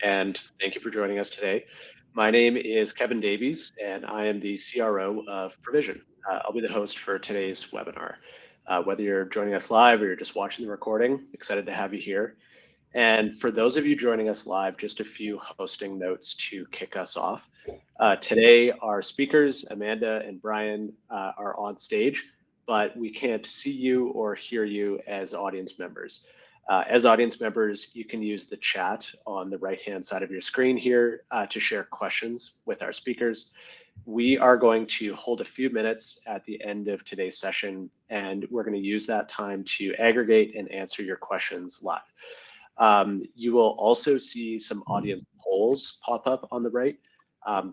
and thank you for joining us today. My name is Kevin Davies, and I am the CRO of Provision. I'll be the host for today's webinar. Whether you're joining us live or you're just watching the recording, excited to have you here. And for those of you joining us live, just a few hosting notes to kick us off. Today, our speakers, Amanda and Brian, are on stage, but we can't see you or hear you as audience members. As audience members, you can use the chat on the right-hand side of your screen here to share questions with our speakers. We are going to hold a few minutes at the end of today's session, and we're going to use that time to aggregate and answer your questions live. You will also see some audience polls pop up on the right.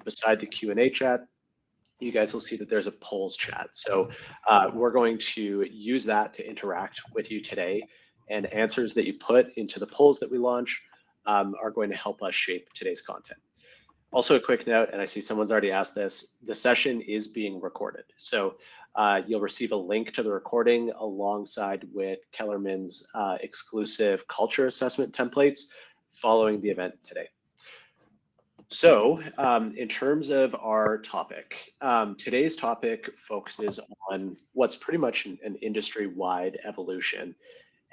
Beside the Q&A chat, you guys will see that there's a polls chat. So we're going to use that to interact with you today, and answers that you put into the polls that we launch are going to help us shape today's content. Also, a quick note, and I see someone's already asked this, the session is being recorded. So you'll receive a link to the recording alongside with Kellerman's exclusive culture assessment templates following the event today. So in terms of our topic, today's topic focuses on what's pretty much an industry-wide evolution.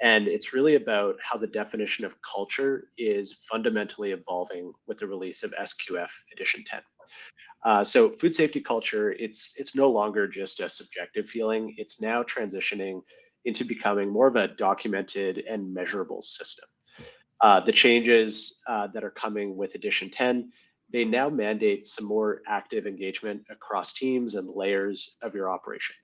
And it's really about how the definition of culture is fundamentally evolving with the release of SQF Edition 10. So food safety culture, it's no longer just a subjective feeling. It's now transitioning into becoming more of a documented and measurable system. The changes that are coming with Edition 10, they now mandate some more active engagement across teams and layers of your operation.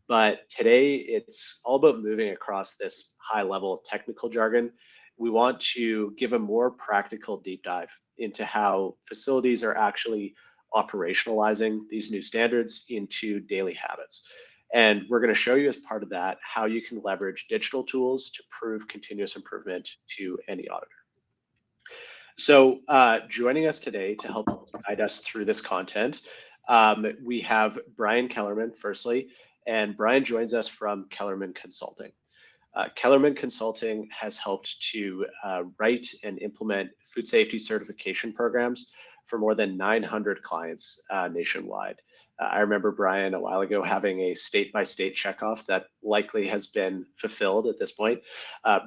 But today, it's all about moving across this high level technical jargon. We want to give a more practical deep dive into how facilities are actually operationalizing these new standards into daily habits. And we're going to show you as part of that how you can leverage digital tools to prove continuous improvement to any auditor. So joining us today to help guide us through this content, we have Brian Kellerman, firstly. And Brian joins us from Kellerman Consulting. Kellerman Consulting has helped to write and implement food safety certification programs for more than 900 clients nationwide. I remember Brian a while ago having a state-by-state checkoff that likely has been fulfilled at this point.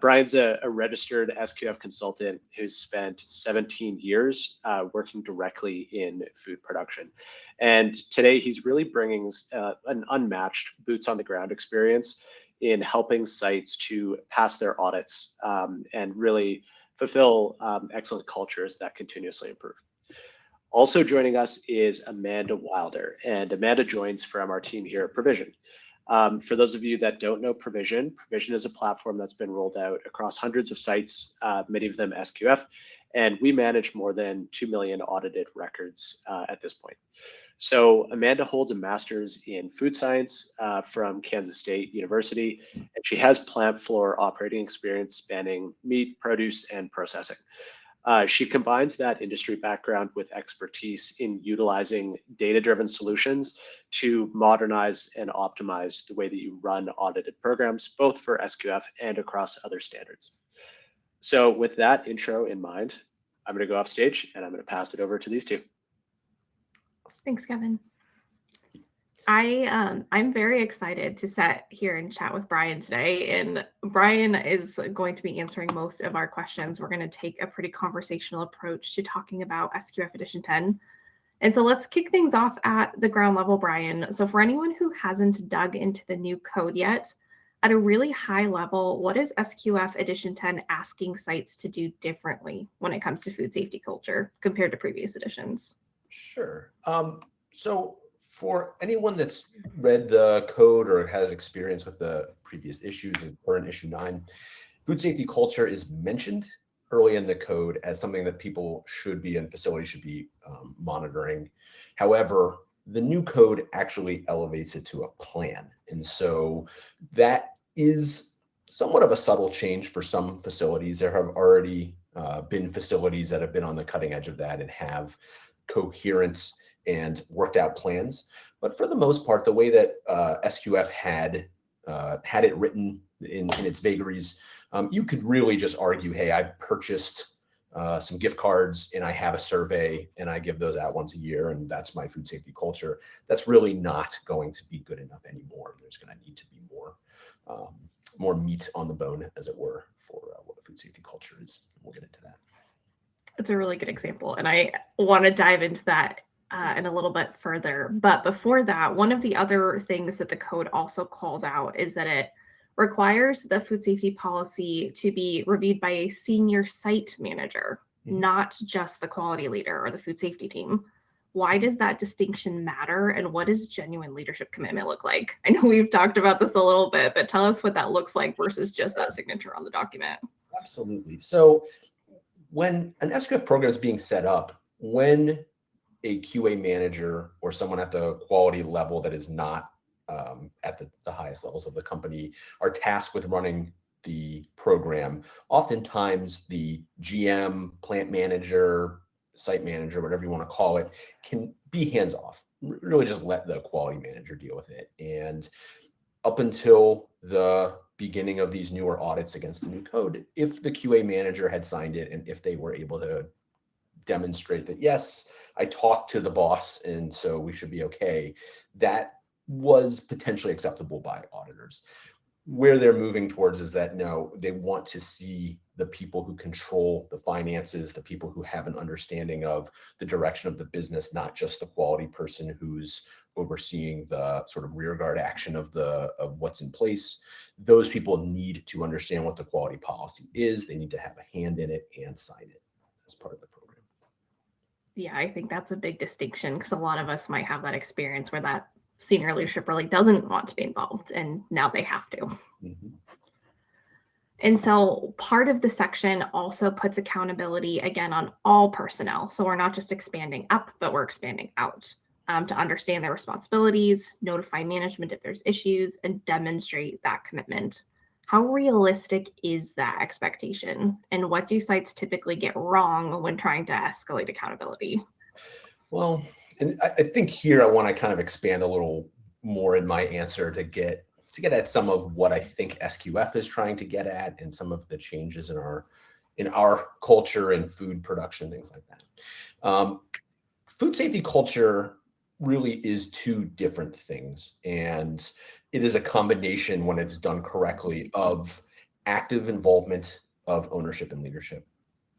Brian's a registered SQF consultant who's spent 17 years working directly in food production. And today he's really bringing an unmatched boots on the ground experience in helping sites to pass their audits and really fulfill excellent cultures that continuously improve. Also joining us is Amanda Wilder, and Amanda joins from our team here at Provision. For those of you that don't know Provision, Provision is a platform that's been rolled out across hundreds of sites, many of them SQF, and we manage more than 2 million audited records at this point. So Amanda holds a master's in food science from Kansas State University, and she has plant floor operating experience spanning meat, produce, and processing. She combines that industry background with expertise in utilizing data-driven solutions to modernize and optimize the way that you run audited programs, both for SQF and across other standards. So with that intro in mind, I'm going to go off stage and I'm going to pass it over to these two. Thanks, Kevin. I'm very excited to sit here and chat with Brian today, and Brian is going to be answering most of our questions. We're going to take a pretty conversational approach to talking about SQF Edition 10. And so let's kick things off at the ground level, Brian. So for anyone who hasn't dug into the new code yet, at a really high level, what is SQF Edition 10 asking sites to do differently when it comes to food safety culture compared to previous editions? Sure. So for anyone that's read the code or has experience with the previous issues and current issue 9, food safety culture is mentioned early in the code as something that people should be and facilities should be monitoring. However, the new code actually elevates it to a plan. And so that is somewhat of a subtle change for some facilities. There have already been facilities that have been on the cutting edge of that and have coherence and worked out plans. But for the most part, the way that SQF had it written in its vagaries, you could really just argue, hey, I purchased some gift cards, and I have a survey and I give those out once a year, and that's my food safety culture. That's really not going to be good enough anymore. There's going to need to be more meat on the bone, as it were, for what a food safety culture is. We'll get into that. It's a really good example, and I want to dive into that in a little bit further. But before that, one of the other things that the code also calls out is that it requires the food safety policy to be reviewed by a senior site manager, not just the quality leader or the food safety team. Why does that distinction matter, and what does genuine leadership commitment look like? I know we've talked about this a little bit, but tell us what that looks like versus just that signature on the document. Absolutely. So when an SQF program is being set up, when a QA manager or someone at the quality level that is not at the highest levels of the company are tasked with running the program, oftentimes the GM, plant manager, site manager, whatever you want to call it, can be hands off. Really just let the quality manager deal with it. And up until the beginning of these newer audits against the new code, if the QA manager had signed it and if they were able to demonstrate that, yes, I talked to the boss and so we should be okay, that was potentially acceptable by auditors. Where they're moving towards is that no, they want to see the people who control the finances, the people who have an understanding of the direction of the business, not just the quality person who's overseeing the sort of rearguard action of what's in place. Those people need to understand what the quality policy is. They need to have a hand in it and sign it as part of the program. Yeah, I think that's a big distinction, because a lot of us might have that experience where that senior leadership really doesn't want to be involved, and now they have to. Mm-hmm. And so part of the section also puts accountability again on all personnel. So we're not just expanding up, but we're expanding out to understand their responsibilities, notify management if there's issues, and demonstrate that commitment. How realistic is that expectation? And what do sites typically get wrong when trying to escalate accountability? Well, and I think here I want to kind of expand a little more in my answer to get at some of what I think SQF is trying to get at, and some of the changes in our culture and food production, things like that. Food safety culture really is two different things, and it is a combination, when it's done correctly, of active involvement of ownership and leadership.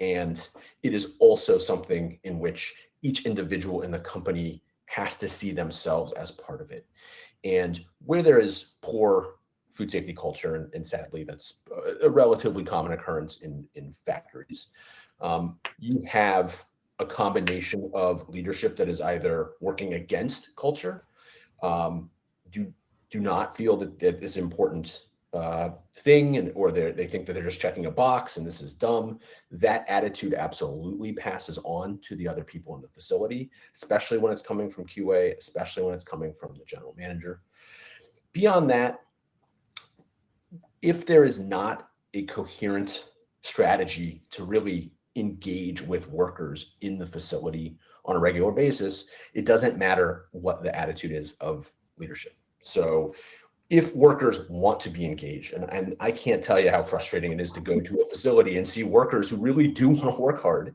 And it is also something in which each individual in the company has to see themselves as part of it. And where there is poor food safety culture, and sadly that's a relatively common occurrence in factories, you have a combination of leadership that is either working against culture, do not feel that this important thing, or they think that they're just checking a box and this is dumb. That attitude absolutely passes on to the other people in the facility, especially when it's coming from QA, especially when it's coming from the general manager. Beyond that, if there is not a coherent strategy to really engage with workers in the facility on a regular basis, it doesn't matter what the attitude is of leadership. So if workers want to be engaged, and I can't tell you how frustrating it is to go to a facility and see workers who really do want to work hard,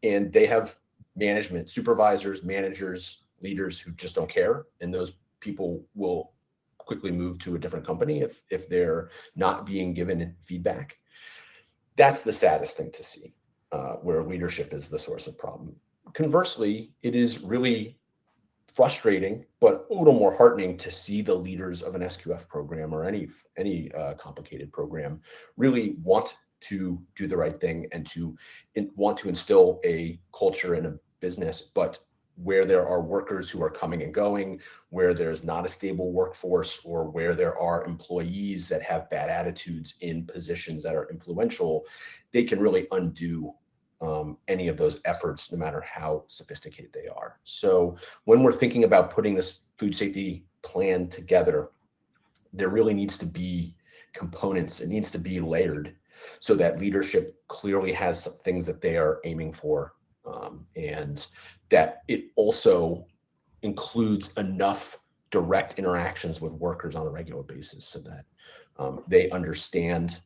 and they have management, supervisors, managers, leaders who just don't care, and those people will quickly move to a different company if they're not being given feedback. That's the saddest thing to see, where leadership is the source of problem. Conversely, it is really frustrating, but a little more heartening to see the leaders of an SQF program or any complicated program really want to do the right thing and want to instill a culture in a business, but where there are workers who are coming and going, where there's not a stable workforce, or where there are employees that have bad attitudes in positions that are influential, they can really undo any of those efforts, no matter how sophisticated they are. So when we're thinking about putting this food safety plan together, there really needs to be components. It needs to be layered so that leadership clearly has some things that they are aiming for, and that it also includes enough direct interactions with workers on a regular basis so that they understand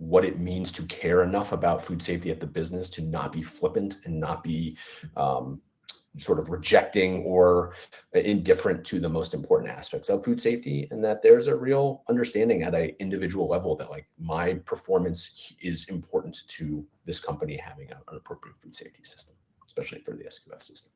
what it means to care enough about food safety at the business to not be flippant and not be sort of rejecting or indifferent to the most important aspects of food safety, and that there's a real understanding at an individual level that like my performance is important to this company having an appropriate food safety system, especially for the SQF system.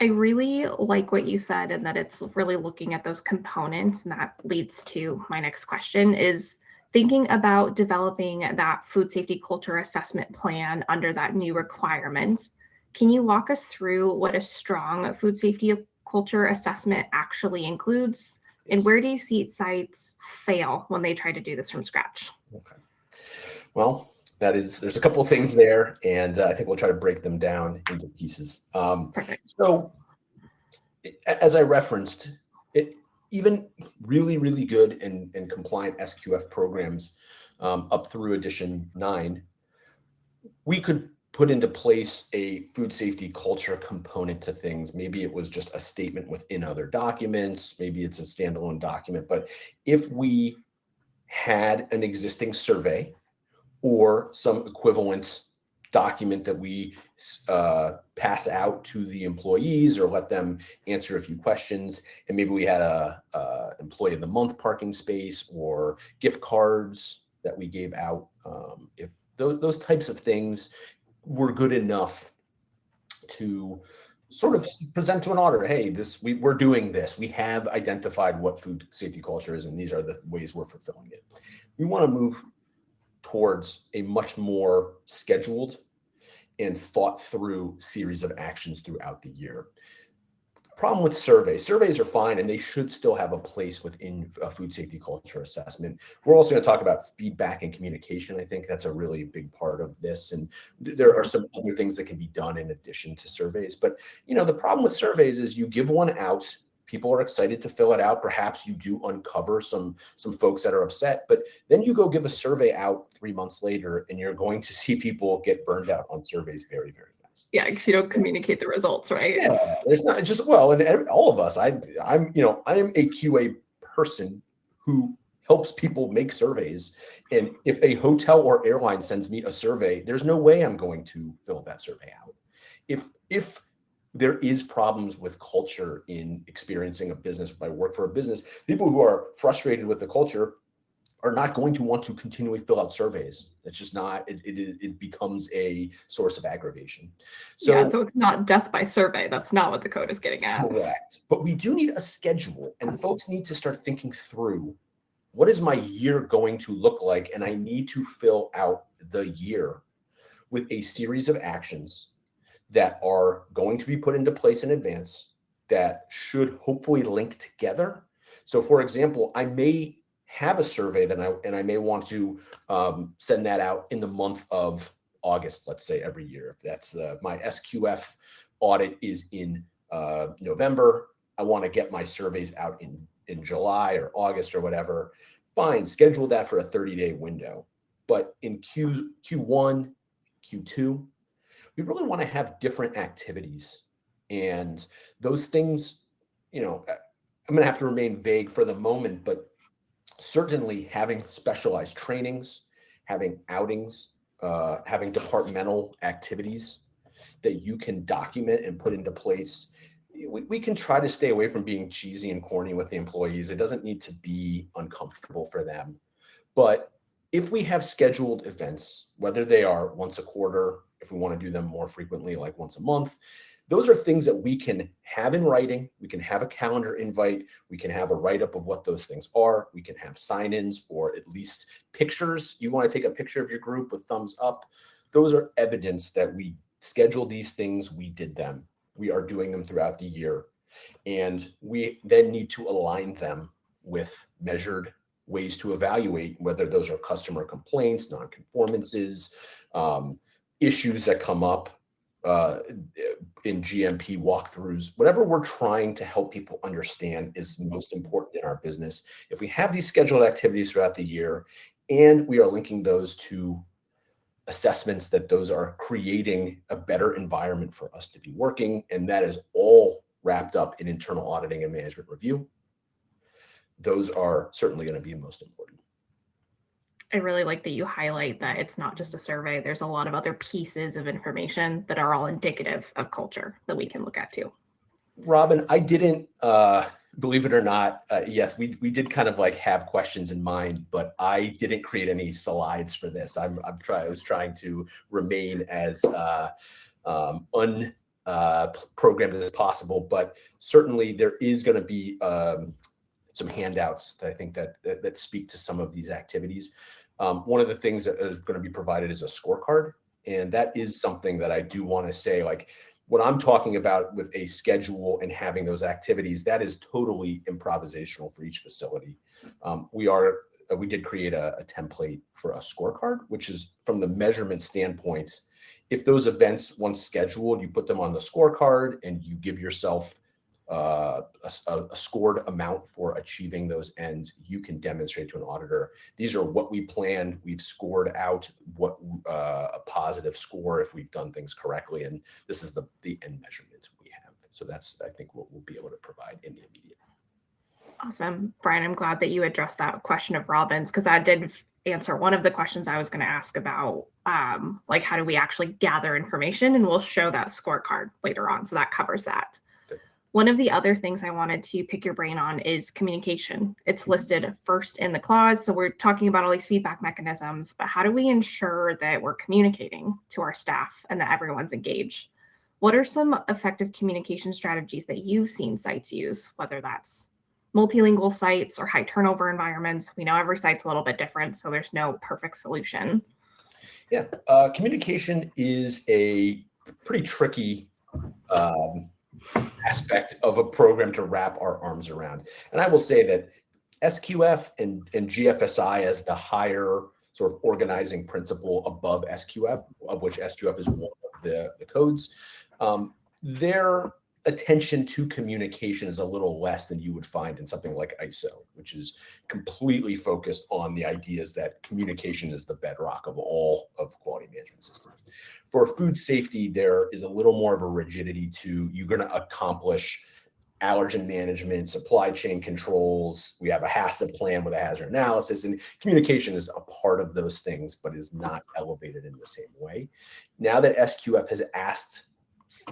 I really like what you said, and that it's really looking at those components. And that leads to my next question is thinking about developing that food safety culture assessment plan under that new requirement. Can you walk us through what a strong food safety culture assessment actually includes? Yes. And where do you see sites fail when they try to do this from scratch? Okay. Well, there's a couple of things there, and I think we'll try to break them down into pieces. Perfect. So as I referenced, even really, really good and compliant SQF programs up through Edition 9, we could put into place a food safety culture component to things. Maybe it was just a statement within other documents. Maybe it's a standalone document. But if we had an existing survey or some equivalent document that we pass out to the employees or let them answer a few questions, and maybe we had a employee of the month parking space or gift cards that we gave out, if those types of things were good enough to sort of present to an auditor, hey, we're doing this. We have identified what food safety culture is, and these are the ways we're fulfilling it. We want to move towards a much more scheduled and thought through series of actions throughout the year. Problem with surveys are fine, and they should still have a place within a food safety culture assessment. We're also going to talk about feedback and communication. I think that's a really big part of this, and there are some other things that can be done in addition to surveys. But the problem with surveys is you give one out, people are excited to fill it out. Perhaps you do uncover some folks that are upset, but then you go give a survey out 3 months later, and you're going to see people get burned out on surveys very, very fast. Yeah, because you don't communicate the results, right? Yeah, there's not just and all of us. I am a QA person who helps people make surveys, and if a hotel or airline sends me a survey, there's no way I'm going to fill that survey out. If there is problems with culture in experiencing a business, if I work for a business, people who are frustrated with the culture are not going to want to continually fill out surveys. It's just not, it becomes a source of aggravation. So it's not death by survey. That's not what the code is getting at. Correct. But we do need a schedule, and folks need to start thinking through, what is my year going to look like? And I need to fill out the year with a series of actions that are going to be put into place in advance that should hopefully link together. So for example, I may have a survey that I may want to send that out in the month of August, let's say, every year. If that's my SQF audit is in November, I want to get my surveys out in July or August or whatever. Fine, schedule that for a 30-day window. But in Q1, Q2, we really want to have different activities, and those things, I'm going to have to remain vague for the moment, but certainly having specialized trainings, having outings, having departmental activities that you can document and put into place. We can try to stay away from being cheesy and corny with the employees. It doesn't need to be uncomfortable for them. But if we have scheduled events, whether they are once a quarter, if we want to do them more frequently, like once a month, those are things that we can have in writing. We can have a calendar invite. We can have a write-up of what those things are. We can have sign-ins or at least pictures. You want to take a picture of your group with thumbs up. Those are evidence that we scheduled these things. We did them. We are doing them throughout the year. And we then need to align them with measured ways to evaluate whether those are customer complaints, non-conformances, issues that come up in GMP walkthroughs. Whatever we're trying to help people understand is most important in our business. If we have these scheduled activities throughout the year and we are linking those to assessments that those are creating a better environment for us to be working, and that is all wrapped up in internal auditing and management review, those are certainly going to be most important. I really like that you highlight that it's not just a survey. There's a lot of other pieces of information that are all indicative of culture that we can look at too. Robin, I didn't, believe it or not, yes, we did kind of like have questions in mind, but I didn't create any slides for this. I was trying to remain as unprogrammed as possible, but certainly there is going to be some handouts that I think that speak to some of these activities. One of the things that is going to be provided is a scorecard, and that is something that I do want to say, like, what I'm talking about with a schedule and having those activities, that is totally improvisational for each facility. We did create a template for a scorecard, which is from the measurement standpoints. If those events, once scheduled, you put them on the scorecard and you give yourself a scored amount for achieving those ends, you can demonstrate to an auditor, these are what we planned, we've scored out what a positive score if we've done things correctly, and this is the end measurement we have. So that's, I think, what we'll be able to provide in the immediate. Awesome. Brian, I'm glad that you addressed that question of Robin's, because that did answer one of the questions I was going to ask about, like, how do we actually gather information, and we'll show that scorecard later on. So that covers that. One of the other things I wanted to pick your brain on is communication. It's listed first in the clause. So we're talking about all these feedback mechanisms, but how do we ensure that we're communicating to our staff and that everyone's engaged? What are some effective communication strategies that you've seen sites use, whether that's multilingual sites or high turnover environments? We know every site's a little bit different, so there's no perfect solution. Yeah, communication is a pretty tricky aspect of a program to wrap our arms around. And I will say that SQF and GFSI as the higher sort of organizing principle above SQF, of which SQF is one of the codes, their attention to communication is a little less than you would find in something like ISO, which is completely focused on the ideas that communication is the bedrock of all of quality management systems. For food safety, there is a little more of a rigidity to, you're going to accomplish allergen management, supply chain controls. We have a HACCP plan with a hazard analysis, and communication is a part of those things, but is not elevated in the same way. Now that SQF has asked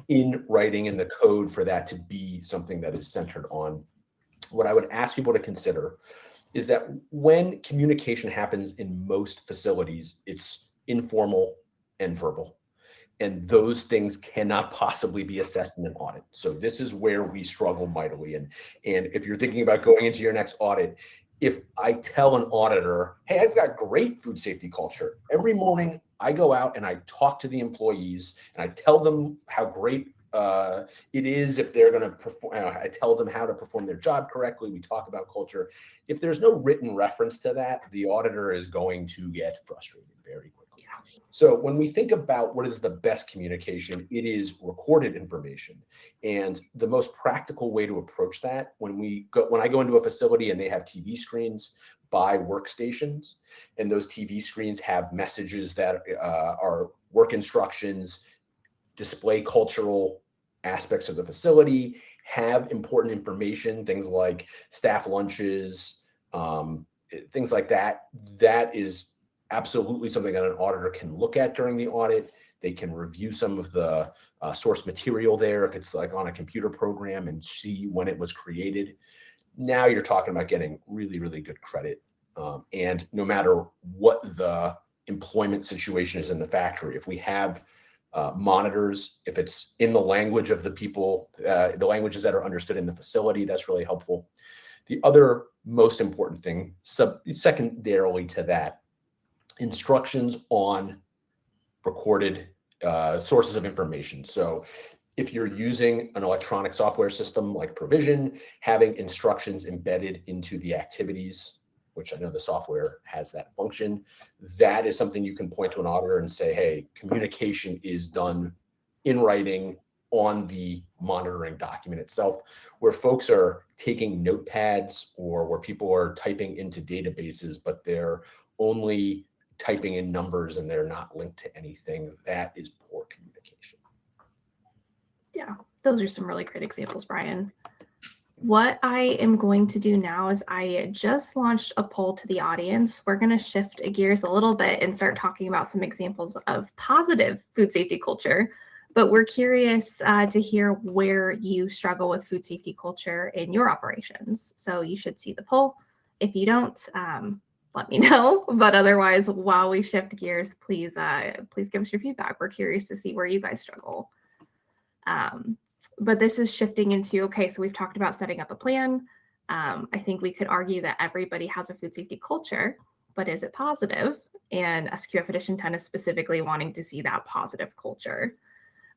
in writing in the code for that to be something that is centered on, what I would ask people to consider is that when communication happens in most facilities, it's informal and verbal. And those things cannot possibly be assessed in an audit. So this is where we struggle mightily. And if you're thinking about going into your next audit, if I tell an auditor, hey, I've got great food safety culture, every morning I go out and I talk to the employees and I tell them how great it is if they're going to perform. I tell them how to perform their job correctly. We talk about culture. If there's no written reference to that, the auditor is going to get frustrated very quickly. So when we think about what is the best communication, it is recorded information. And the most practical way to approach that, when I go into a facility and they have TV screens by workstations, and those TV screens have messages that are work instructions, display cultural aspects of the facility, have important information, things like staff lunches, things like that, that is absolutely something that an auditor can look at during the audit. They can review some of the source material there if it's like on a computer program and see when it was created. Now you're talking about getting really, really good credit. And no matter what the employment situation is in the factory, if we have monitors, if it's in the language of the people, the languages that are understood in the facility, that's really helpful. The other most important thing, secondarily to that, instructions on recorded sources of information. So if you're using an electronic software system like Provision, having instructions embedded into the activities, which I know the software has that function, that is something you can point to an auditor and say, hey, communication is done in writing on the monitoring document itself. Where folks are taking notepads or where people are typing into databases, but they're only typing in numbers and they're not linked to anything, that is poor communication. Yeah, those are some really great examples, Brian. What I am going to do now is I just launched a poll to the audience. We're going to shift gears a little bit and start talking about some examples of positive food safety culture. But we're curious to hear where you struggle with food safety culture in your operations. So you should see the poll. If you don't, let me know. But otherwise, while we shift gears, please give us your feedback. We're curious to see where you guys struggle. But this is shifting into, okay, so we've talked about setting up a plan. I think we could argue that everybody has a food safety culture, but is it positive? And SQF Edition 10 is specifically wanting to see that positive culture.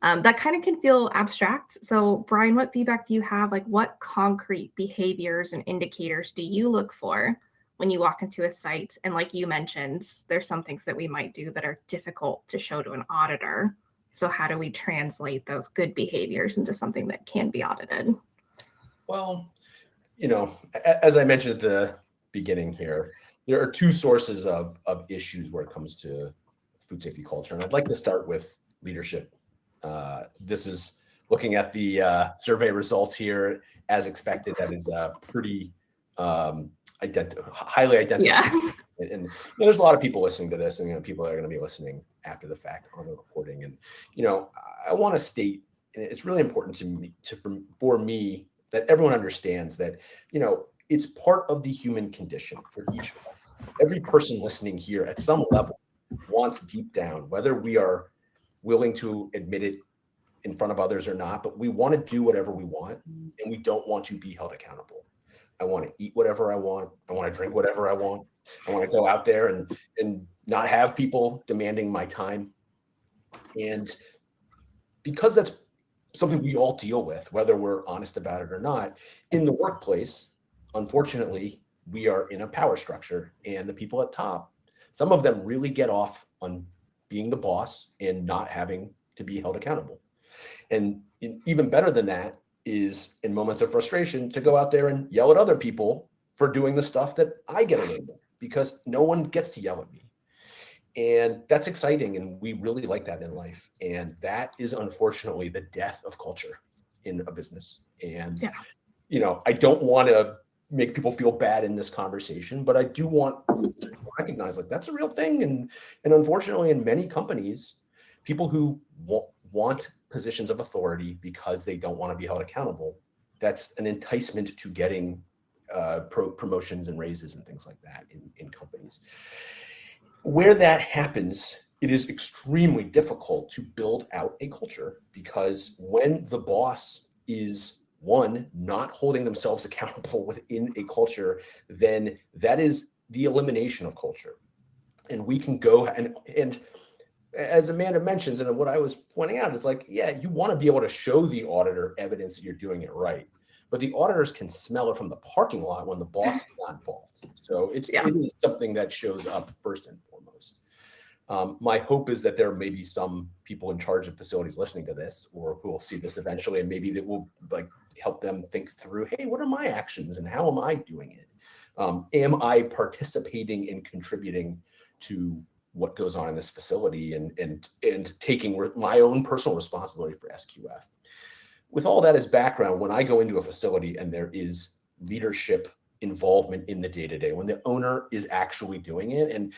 That kind of can feel abstract. So Brian, what feedback do you have? Like, what concrete behaviors and indicators do you look for when you walk into a site? And like you mentioned, there's some things that we might do that are difficult to show to an auditor. So how do we translate those good behaviors into something that can be audited? Well, as I mentioned at the beginning here, there are two sources of issues where it comes to food safety culture. And I'd like to start with leadership. This is looking at the survey results here. As expected, that is pretty highly identified. Yeah. And there's a lot of people listening to this, and people that are going to be listening after the fact on the recording. And I want to state, and it's really important to me, for me, that everyone understands that it's part of the human condition for each of us. Every person listening here at some level wants deep down, whether we are willing to admit it in front of others or not, but we want to do whatever we want, and we don't want to be held accountable. I want to eat whatever I want. I want to drink whatever I want. I want to go out there and not have people demanding my time. And because that's something we all deal with, whether we're honest about it or not, in the workplace, unfortunately, we are in a power structure, and the people at top, some of them really get off on being the boss and not having to be held accountable. And even better than that is, in moments of frustration, to go out there and yell at other people for doing the stuff that I get away with, because no one gets to yell at me. And that's exciting, and we really like that in life. And that is unfortunately the death of culture in a business. And I don't want to make people feel bad in this conversation, but I do want to recognize, like, that's a real thing. And unfortunately, in many companies, people who want positions of authority because they don't want to be held accountable, that's an enticement to getting promotions and raises and things like that in companies. Where that happens, it is extremely difficult to build out a culture, because when the boss is, one, not holding themselves accountable within a culture, then that is the elimination of culture. And we can go and as Amanda mentions, and what I was pointing out, is like, yeah, you want to be able to show the auditor evidence that you're doing it right, but the auditors can smell it from the parking lot when the boss is not involved. So it is something that shows up first and foremost. My hope is that there may be some people in charge of facilities listening to this, or who will see this eventually, and maybe that will help them think through, hey, what are my actions and how am I doing it? Am I participating and contributing to what goes on in this facility, and taking my own personal responsibility for SQF? With all that as background, when I go into a facility and there is leadership involvement in the day-to-day, when the owner is actually doing it, and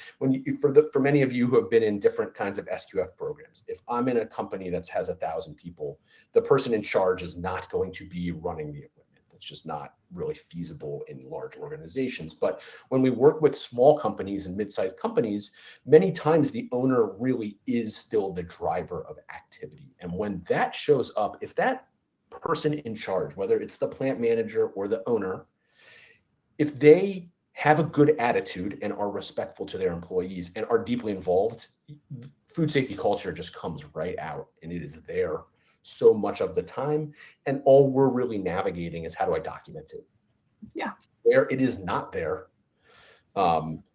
for many of you who have been in different kinds of SQF programs, if I'm in a company that has 1,000 people, the person in charge is not going to be running the equipment. That's just not really feasible in large organizations. But when we work with small companies and mid-sized companies, many times the owner really is still the driver of activity. And when that shows up, if that person in charge, whether it's the plant manager or the owner, if they have a good attitude and are respectful to their employees and are deeply involved, food safety culture just comes right out, and it is there so much of the time. And all we're really navigating is, how do I document it? Yeah. Where it is not there,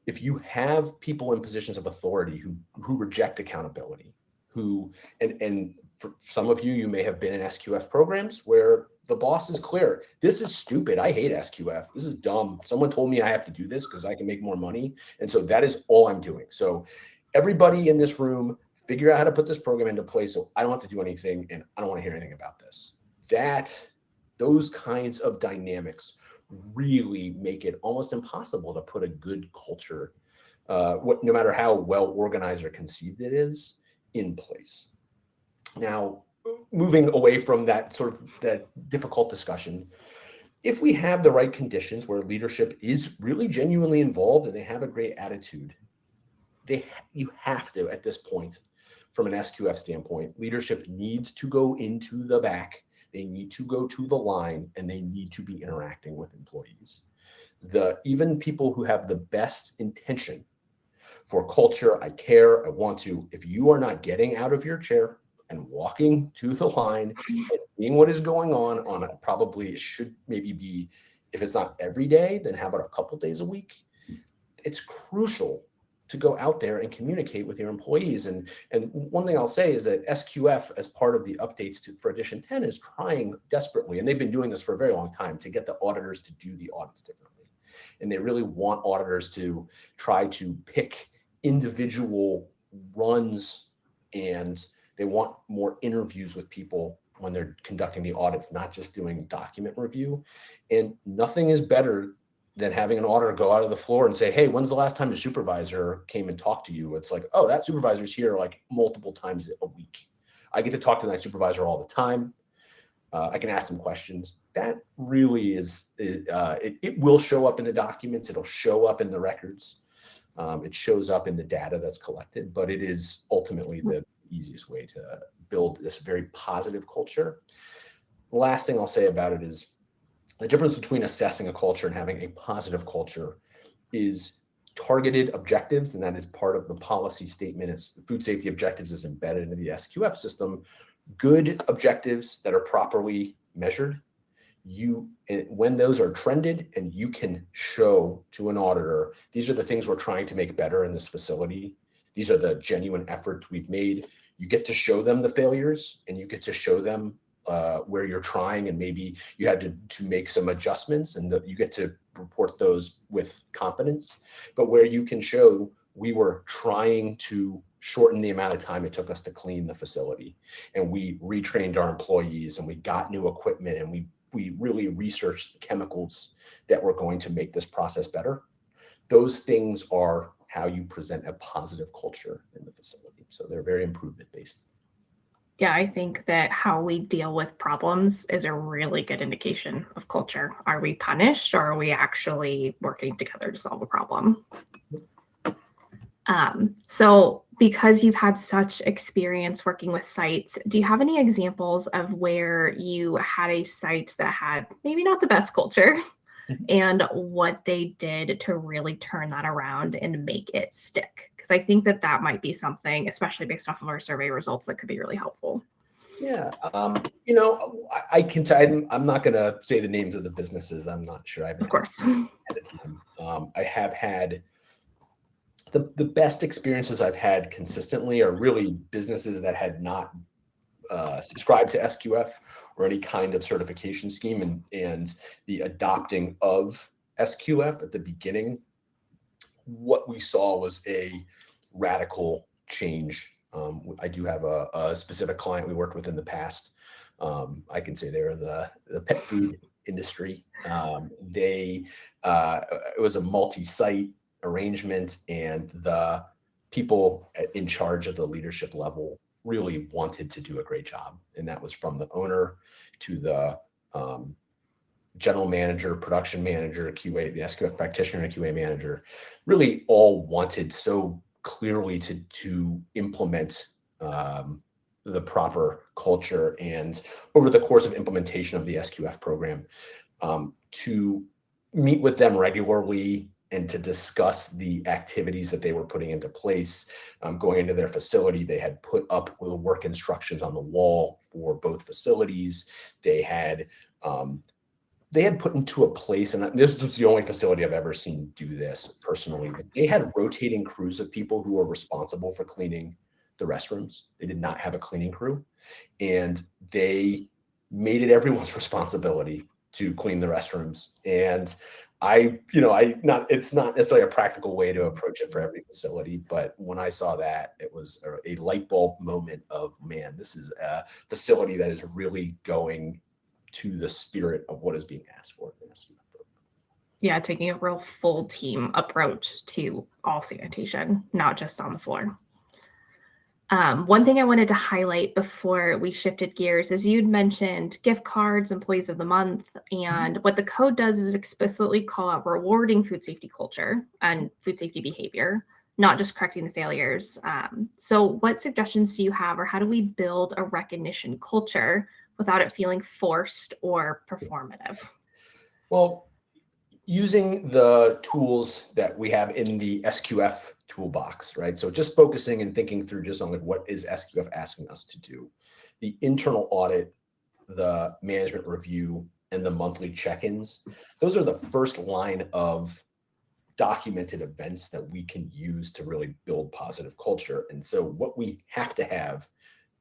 if you have people in positions of authority who reject accountability, and for some of you, you may have been in SQF programs where the boss is clear. This is stupid. I hate SQF. This is dumb. Someone told me I have to do this because I can make more money. And so that is all I'm doing. So everybody in this room, figure out how to put this program into place so I don't have to do anything, and I don't want to hear anything about this. That Those kinds of dynamics really make it almost impossible to put a good culture, no matter how well organized or conceived it is, in place. Now, moving away from that sort of that difficult discussion, if we have the right conditions where leadership is really genuinely involved and they have a great attitude, you have to, at this point, from an SQF standpoint, leadership needs to go into the back. They need to go to the line, and they need to be interacting with employees. Even people who have the best intention for culture, I care, I want to, if you are not getting out of your chair and walking to the line and seeing what is going on it, probably it should maybe be, if it's not every day, then how about a couple days a week? It's crucial to go out there and communicate with your employees. And one thing I'll say is that SQF, as part of the updates for Edition 10, is trying desperately, and they've been doing this for a very long time, to get the auditors to do the audits differently. And they really want auditors to try to pick individual runs, and they want more interviews with people when they're conducting the audits, not just doing document review. And nothing is better than having an auditor go out of the floor and say, hey, when's the last time the supervisor came and talked to you? It's like, oh, that supervisor's here like multiple times a week. I get to talk to my supervisor all the time. I can ask them questions. That really is, it will show up in the documents. It'll show up in the records. It shows up in the data that's collected, but it is ultimately the easiest way to build this very positive culture. The last thing I'll say about it is the difference between assessing a culture and having a positive culture is targeted objectives, and that is part of the policy statement. It's the food safety objectives is embedded into the SQF system. Good objectives that are properly measured. When those are trended and you can show to an auditor, these are the things we're trying to make better in this facility. These are the genuine efforts we've made. You get to show them the failures, and you get to show them where you're trying, and maybe you had to make some adjustments, and you get to report those with confidence. But where you can show we were trying to shorten the amount of time it took us to clean the facility, and we retrained our employees, and we got new equipment, and we really researched the chemicals that were going to make this process better. Those things are how you present a positive culture in the facility. So they're very improvement based. Yeah, I think that how we deal with problems is a really good indication of culture. Are we punished, or are we actually working together to solve a problem? So because you've had such experience working with sites, do you have any examples of where you had a site that had maybe not the best culture and what they did to really turn that around and make it stick? Because I think that that might be something, especially based off of our survey results, that could be really helpful. Yeah, I can tell. I'm not going to say the names of the businesses. I'm not sure. Of course. I have had the best experiences I've had consistently are really businesses that had not subscribed to SQF or any kind of certification scheme, and the adopting of SQF at the beginning. What we saw was a radical change. I do have a specific client we worked with in the past. I can say they're in the pet food industry. It was a multi-site arrangement, and the people in charge of the leadership level really wanted to do a great job. And that was from the owner to the general manager, production manager, QA, the SQF practitioner, and QA manager, really all wanted so clearly to implement the proper culture. And over the course of implementation of the SQF program, to meet with them regularly and to discuss the activities that they were putting into place. Going into their facility, they had put up work instructions on the wall for both facilities. They had put into a place, and this was the only facility I've ever seen do this personally, but they had rotating crews of people who were responsible for cleaning the restrooms. They did not have a cleaning crew, and they made it everyone's responsibility to clean the restrooms. And it's not necessarily a practical way to approach it for every facility, but when I saw that, it was a light bulb moment of, man, this is a facility that is really going to the spirit of what is being asked for in the SQF program. Yeah, taking a real full team approach to all sanitation, not just on the floor. One thing I wanted to highlight before we shifted gears is you'd mentioned gift cards, employees of the month, and what the code does is explicitly call out rewarding food safety culture and food safety behavior, not just correcting the failures. So what suggestions do you have, or how do we build a recognition culture without it feeling forced or performative? Well, using the tools that we have in the SQF toolbox, right? So just focusing and thinking through just on like, what is SQF asking us to do? The internal audit, the management review, and the monthly check-ins. Those are the first line of documented events that we can use to really build positive culture. And so what we have to have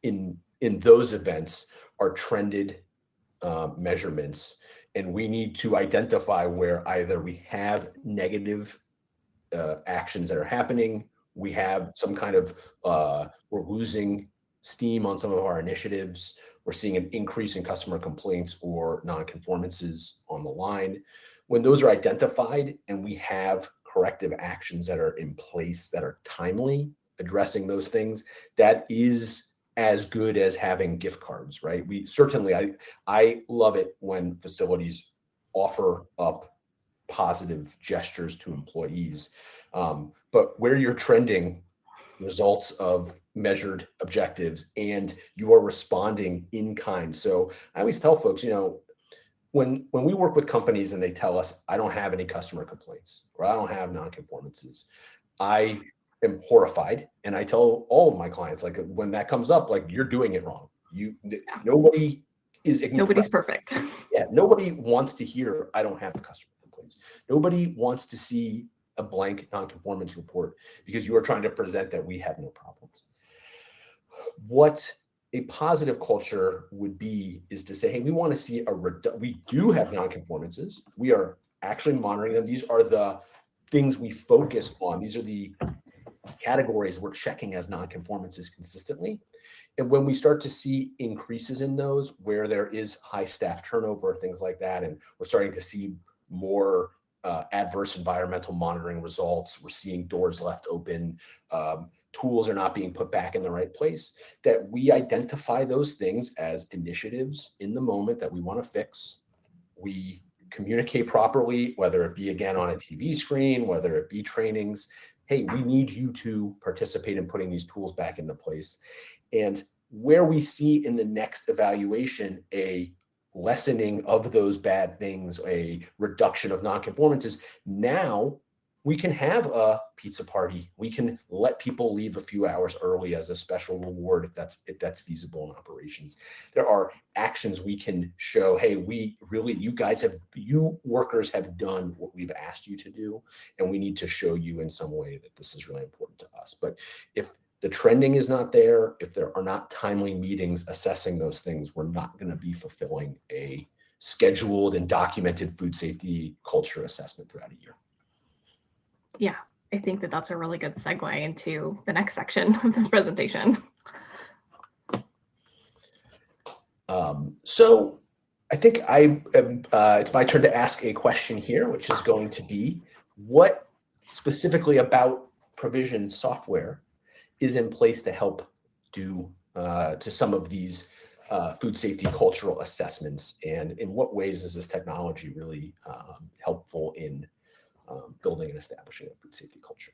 in those events are trended measurements. And we need to identify where either we have negative actions that are happening, we have some kind of, we're losing steam on some of our initiatives, we're seeing an increase in customer complaints or non-conformances on the line. When those are identified and we have corrective actions that are in place that are timely addressing those things, that is as good as having gift cards, right? We certainly, I love it when facilities offer up positive gestures to employees. But where you're trending results of measured objectives and you are responding in kind. So I always tell folks, you know, when we work with companies and they tell us, I don't have any customer complaints or I don't have non-conformances, I am horrified. And I tell all of my clients, like when that comes up, like you're doing it wrong. Nobody is Nobody's perfect. Yeah, nobody wants to hear, I don't have the customer complaints. Nobody wants to see a blank non-conformance report because you are trying to present that we have no problems. What a positive culture would be is to say, hey, we want to see we do have non-conformances. We are actually monitoring them. These are the things we focus on. These are the categories we're checking as non-conformances consistently. And when we start to see increases in those where there is high staff turnover, things like that, and we're starting to see more adverse environmental monitoring results, we're seeing doors left open, tools are not being put back in the right place, that we identify those things as initiatives in the moment that we want to fix. We communicate properly, whether it be again on a TV screen, whether it be trainings. Hey, we need you to participate in putting these tools back into place. And where we see in the next evaluation a lessening of those bad things, a reduction of non-conformances, now we can have a pizza party. We can let people leave a few hours early as a special reward if that's feasible in operations. There are actions we can show, hey, you workers have done what we've asked you to do, and we need to show you in some way that this is really important to us. But if the trending is not there, if there are not timely meetings assessing those things, we're not going to be fulfilling a scheduled and documented food safety culture assessment throughout a year. Yeah, I think that that's a really good segue into the next section of this presentation. So I think it's my turn to ask a question here, which is going to be, what specifically about Provision software is in place to help do to some of these food safety cultural assessments, and in what ways is this technology really helpful in building and establishing a food safety culture?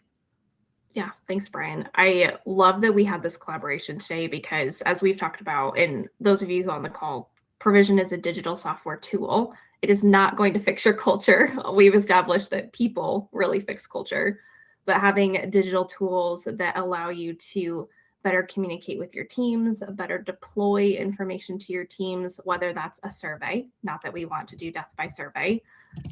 Yeah, thanks, Brian. I love that we had this collaboration today because, as we've talked about, and those of you who are on the call, Provision is a digital software tool. It is not going to fix your culture. We've established that people really fix culture, but having digital tools that allow you to better communicate with your teams, better deploy information to your teams, whether that's a survey, not that we want to do death by survey,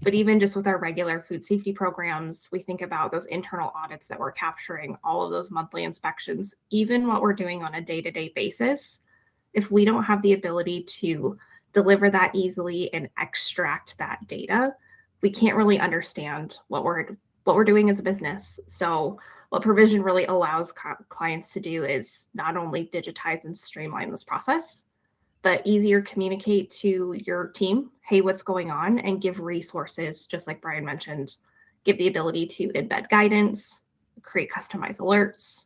but even just with our regular food safety programs, we think about those internal audits that we're capturing, all of those monthly inspections, even what we're doing on a day-to-day basis. If we don't have the ability to deliver that easily and extract that data, we can't really understand what we're doing as a business. So what Provision really allows clients to do is not only digitize and streamline this process, but easier communicate to your team, hey, what's going on, and give resources, just like Brian mentioned, give the ability to embed guidance, create customized alerts,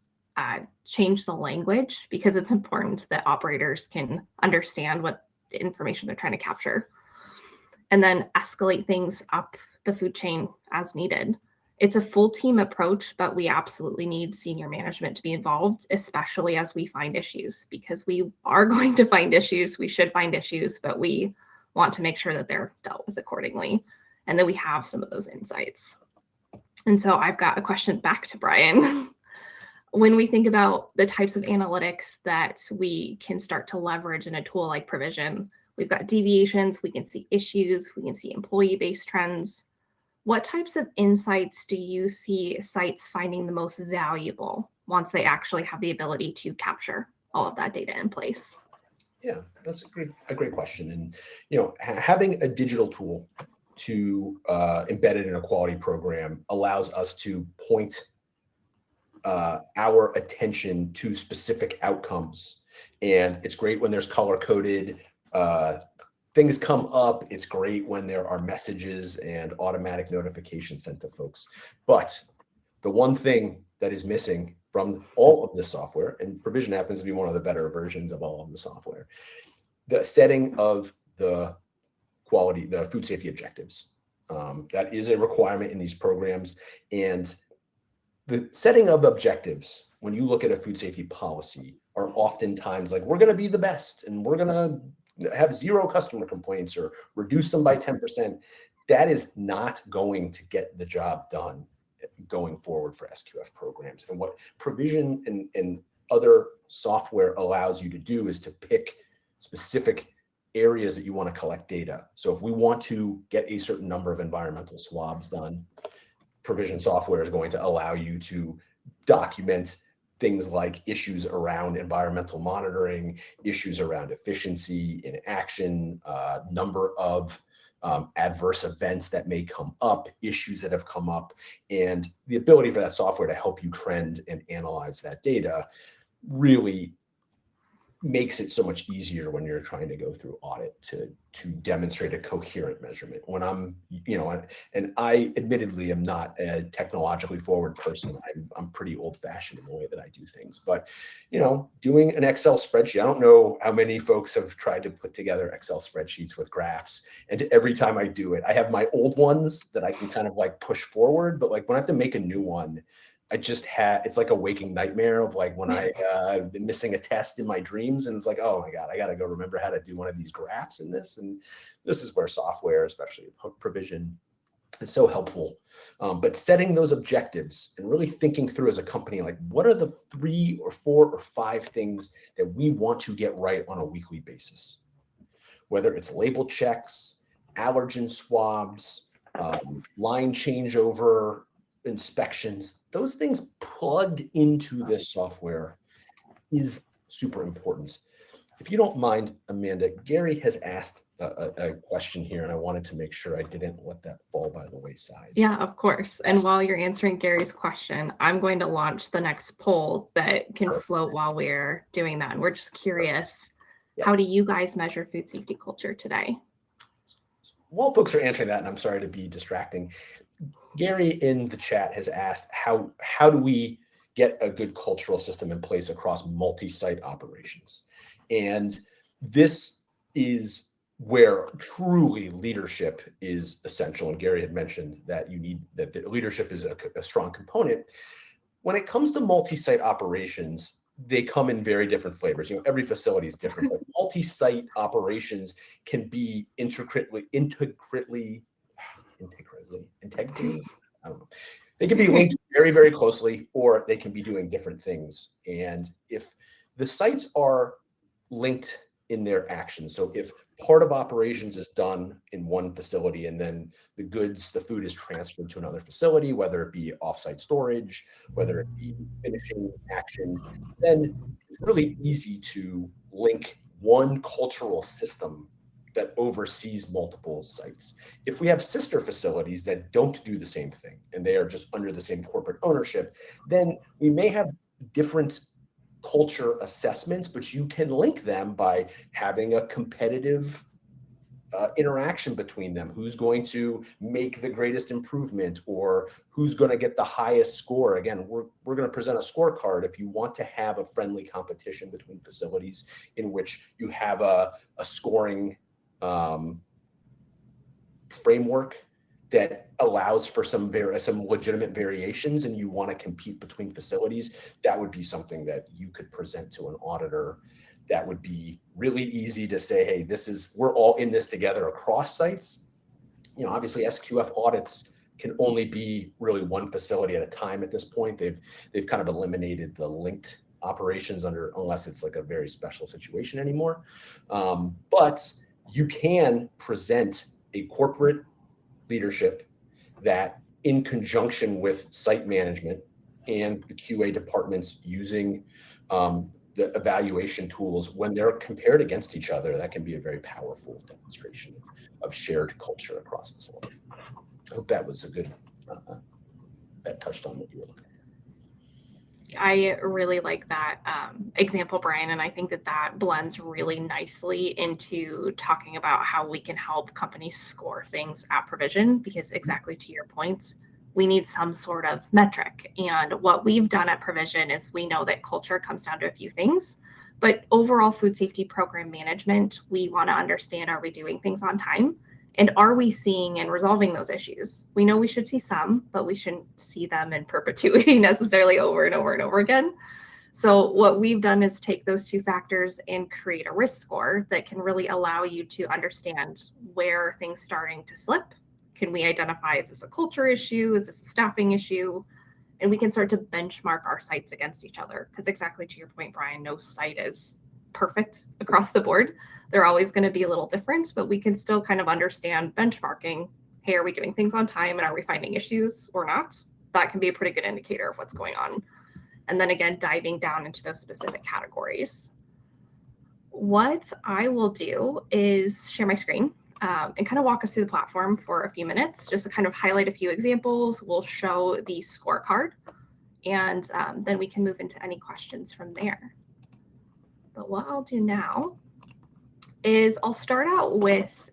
change the language, because it's important that operators can understand what the information they're trying to capture, and then escalate things up the food chain as needed. It's a full team approach, but we absolutely need senior management to be involved, especially as we find issues, because we are going to find issues. We should find issues, but we want to make sure that they're dealt with accordingly and that we have some of those insights. And so I've got a question back to Brian. When we think about the types of analytics that we can start to leverage in a tool like Provision, we've got deviations, we can see issues, we can see employee-based trends. What types of insights do you see sites finding the most valuable once they actually have the ability to capture all of that data in place? Yeah, that's a great question. And having a digital tool to embed it in a quality program allows us to point our attention to specific outcomes. And it's great when there's color-coded things come up. It's great when there are messages and automatic notifications sent to folks. But the one thing that is missing from all of this software, and Provision happens to be one of the better versions of all of the software, the setting of the quality, the food safety objectives. That is a requirement in these programs. And the setting of objectives, when you look at a food safety policy, are oftentimes like, we're going to be the best and we're going to have 0 customer complaints or reduce them by 10%. That is not going to get the job done going forward for SQF programs. And what Provision and other software allows you to do is to pick specific areas that you want to collect data. So if we want to get a certain number of environmental swabs done, Provision software is going to allow you to document things like issues around environmental monitoring, issues around efficiency in action, number of adverse events that may come up, issues that have come up, and the ability for that software to help you trend and analyze that data really makes it so much easier when you're trying to go through audit to demonstrate a coherent measurement. When I'm, and I admittedly am not a technologically forward person. I'm pretty old fashioned in the way that I do things, but doing an Excel spreadsheet, I don't know how many folks have tried to put together Excel spreadsheets with graphs. And every time I do it, I have my old ones that I can kind of like push forward, but like when I have to make a new one, it's like a waking nightmare of like when I've been missing a test in my dreams, and it's like, oh my God, I got to go remember how to do one of these graphs in this. And this is where software, especially Provision, is so helpful. But setting those objectives and really thinking through as a company, like what are the 3 or 4 or 5 things that we want to get right on a weekly basis? Whether it's label checks, allergen swabs, line changeover, inspections, those things plugged into this software is super important. If you don't mind, Amanda, Gary has asked a question here, and I wanted to make sure I didn't let that fall by the wayside. Yeah, of course. And while you're answering Gary's question, I'm going to launch the next poll that can float while we're doing that. And we're just curious, how do you guys measure food safety culture today? While folks are answering that, and I'm sorry to be distracting, Gary in the chat has asked, how do we get a good cultural system in place across multi-site operations? And this is where truly leadership is essential. And Gary had mentioned that that the leadership is a strong component. When it comes to multi-site operations, they come in very different flavors. Every facility is different, but multi-site operations can be integrally, I don't know. They can be linked very, very closely, or they can be doing different things. And if the sites are linked in their actions, so if part of operations is done in one facility and then the food is transferred to another facility, whether it be offsite storage, whether it be finishing action, then it's really easy to link one cultural system that oversees multiple sites. If we have sister facilities that don't do the same thing and they are just under the same corporate ownership, then we may have different culture assessments, but you can link them by having a competitive interaction between them. Who's going to make the greatest improvement, or who's going to get the highest score? Again, we're going to present a scorecard if you want to have a friendly competition between facilities in which you have a scoring framework that allows for some legitimate variations, and you want to compete between facilities. That would be something that you could present to an auditor. That would be really easy to say, hey, we're all in this together across sites. Obviously SQF audits can only be really one facility at a time at this point. They've kind of eliminated the linked operations unless it's like a very special situation anymore. But you can present a corporate leadership that, in conjunction with site management and the QA departments using the evaluation tools, when they're compared against each other, that can be a very powerful demonstration of shared culture across facilities. I hope that was a good, that touched on what you were looking for. I really like that example, Brian, and I think that blends really nicely into talking about how we can help companies score things at Provision, because exactly to your points, we need some sort of metric. And what we've done at Provision is we know that culture comes down to a few things, but overall food safety program management, we want to understand, are we doing things on time? And are we seeing and resolving those issues? We know we should see some, but we shouldn't see them in perpetuity necessarily over and over and over again. So what we've done is take those two factors and create a risk score that can really allow you to understand where are things starting to slip. Can we identify, is this a culture issue? Is this a staffing issue? And we can start to benchmark our sites against each other. Because exactly to your point, Brian, no site is perfect across the board. They're always going to be a little different, but we can still kind of understand benchmarking. Hey, are we doing things on time, and are we finding issues or not? That can be a pretty good indicator of what's going on. And then again, diving down into those specific categories. What I will do is share my screen and kind of walk us through the platform for a few minutes, just to kind of highlight a few examples. We'll show the scorecard, and then we can move into any questions from there. But what I'll do now is I'll start out with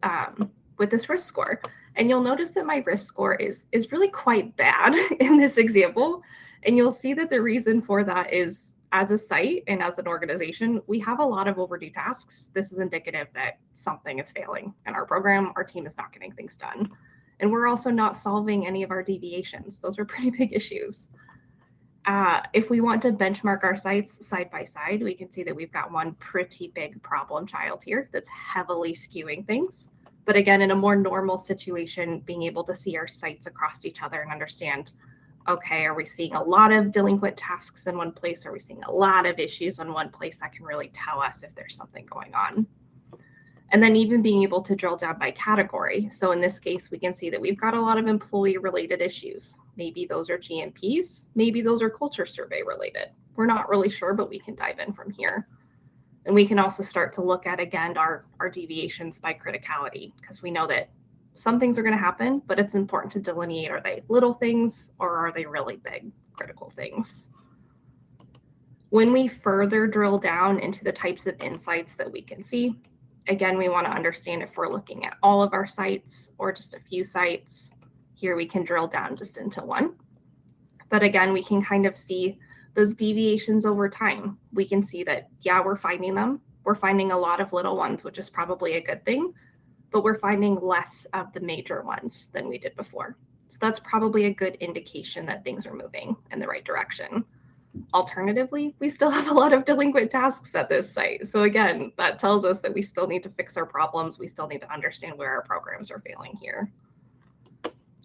this risk score. And you'll notice that my risk score is really quite bad in this example. And you'll see that the reason for that is, as a site and as an organization, we have a lot of overdue tasks. This is indicative that something is failing in our program. Our team is not getting things done. And we're also not solving any of our deviations. Those are pretty big issues. If we want to benchmark our sites side by side, we can see that we've got one pretty big problem child here that's heavily skewing things. But again, in a more normal situation, being able to see our sites across each other and understand, okay, are we seeing a lot of delinquent tasks in one place? Are we seeing a lot of issues in one place? That can really tell us if there's something going on. And then even being able to drill down by category. So in this case, we can see that we've got a lot of employee-related issues. Maybe those are GMPs. Maybe those are culture survey related. We're not really sure, but we can dive in from here. And we can also start to look at, again, our deviations by criticality, because we know that some things are going to happen, but it's important to delineate, are they little things or are they really big critical things? When we further drill down into the types of insights that we can see, again, we want to understand if we're looking at all of our sites or just a few sites. Here we can drill down just into one. But again, we can kind of see those deviations over time. We can see that, yeah, we're finding them. We're finding a lot of little ones, which is probably a good thing, but we're finding less of the major ones than we did before. So that's probably a good indication that things are moving in the right direction. Alternatively, we still have a lot of delinquent tasks at this site. So again, that tells us that we still need to fix our problems. We still need to understand where our programs are failing here.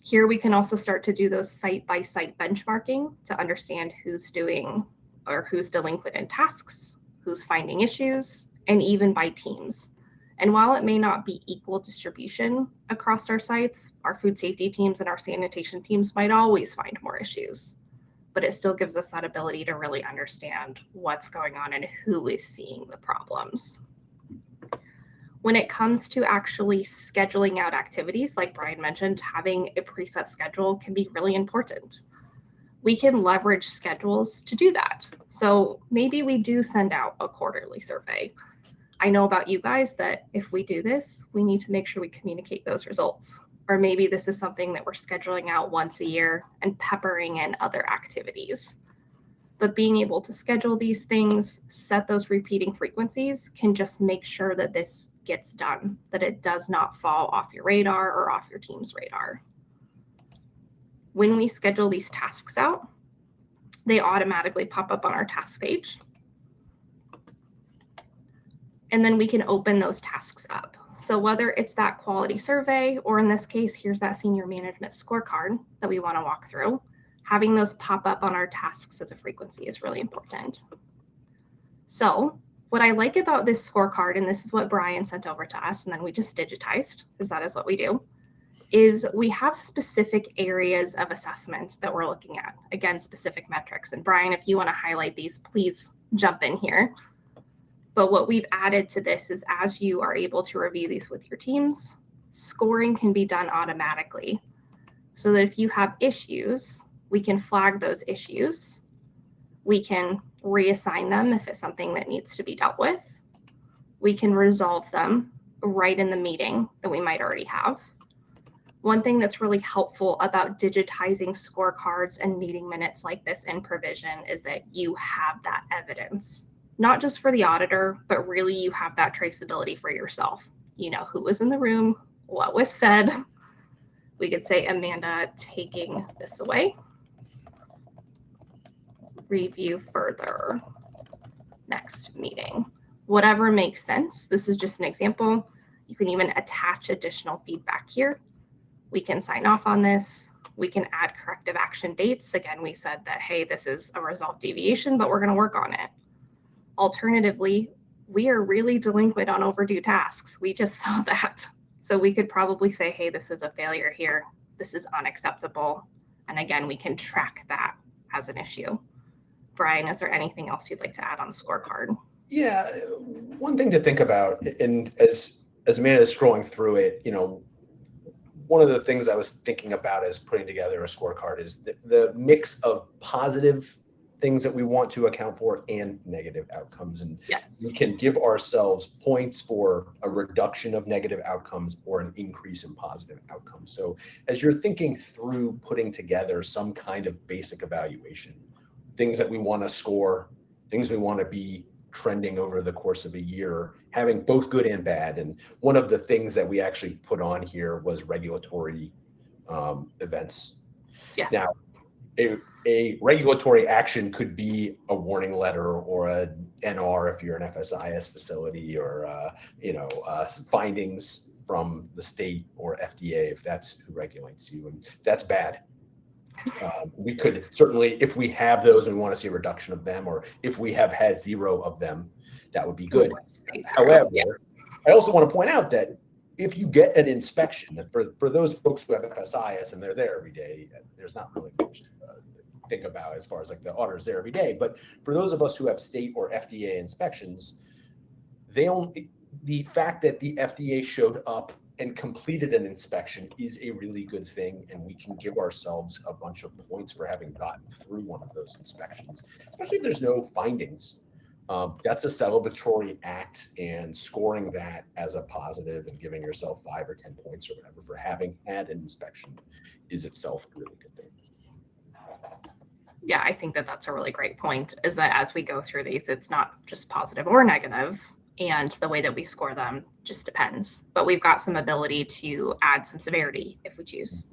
Here we can also start to do those site-by-site benchmarking to understand who's doing or who's delinquent in tasks, who's finding issues, and even by teams. And while it may not be equal distribution across our sites, our food safety teams and our sanitation teams might always find more issues. But it still gives us that ability to really understand what's going on and who is seeing the problems. When it comes to actually scheduling out activities, like Brian mentioned, having a preset schedule can be really important. we can leverage schedules to do that. So maybe we do send out a quarterly survey. I know about you guys that if we do this, we need to make sure we communicate those results. Or maybe this is something that we're scheduling out once a year and peppering in other activities. But being able to schedule these things, set those repeating frequencies, can just make sure that this gets done, that it does not fall off your radar or off your team's radar. When we schedule these tasks out, they automatically pop up on our task page. And then we can open those tasks up. So whether it's that quality survey, or in this case, here's that senior management scorecard that we want to walk through, having those pop up on our tasks as a frequency is really important. So what I like about this scorecard, and this is what Brian sent over to us, and then we just digitized, because that is what we do, is we have specific areas of assessment that we're looking at. Again, specific metrics. And Brian, if you want to highlight these, please jump in here. But what we've added to this is as you are able to review these with your teams, scoring can be done automatically. So that if you have issues, we can flag those issues. We can reassign them if it's something that needs to be dealt with. We can resolve them right in the meeting that we might already have. One thing that's really helpful about digitizing scorecards and meeting minutes like this in Provision is that you have that evidence, not just for the auditor, but really you have that traceability for yourself. You know who was in the room, what was said. We could say, Amanda, taking this away. Review further next meeting. Whatever makes sense. This is just an example. You can even attach additional feedback here. We can sign off on this. We can add corrective action dates. Again, we said that, hey, this is a resolved deviation, but we're going to work on it. Alternatively, we are really delinquent on overdue tasks. We just saw that. So we could probably say, hey, this is a failure here. This is unacceptable. And again, we can track that as an issue. Brian, is there anything else you'd like to add on the scorecard? Yeah, one thing to think about, and as Amanda is scrolling through it, one of the things I was thinking about as putting together a scorecard is the mix of positive things that we want to account for and negative outcomes. And yes, we can give ourselves points for a reduction of negative outcomes or an increase in positive outcomes. So as you're thinking through putting together some kind of basic evaluation, things that we want to score, things we want to be trending over the course of a year, having both good and bad. And one of the things that we actually put on here was regulatory events. yes. Now, a regulatory action could be a warning letter or a NR if you're an FSIS facility, or findings from the state or FDA if that's who regulates you, and that's bad. We could certainly, if we have those and we want to see a reduction of them, or if we have had 0 of them, that would be good. However, yeah. I also want to point out that if you get an inspection, and for those folks who have FSIS and they're there every day, there's not really much to think about as far as like the auditor's there every day. But for those of us who have state or FDA inspections, the fact that the FDA showed up and completed an inspection is a really good thing, and we can give ourselves a bunch of points for having gotten through one of those inspections, especially if there's no findings. That's a celebratory act, and scoring that as a positive and giving yourself 5 or 10 points or whatever for having had an inspection is itself a really good thing. Yeah, I think that that's a really great point, is that as we go through these, it's not just positive or negative, and the way that we score them just depends. But we've got some ability to add some severity if we choose.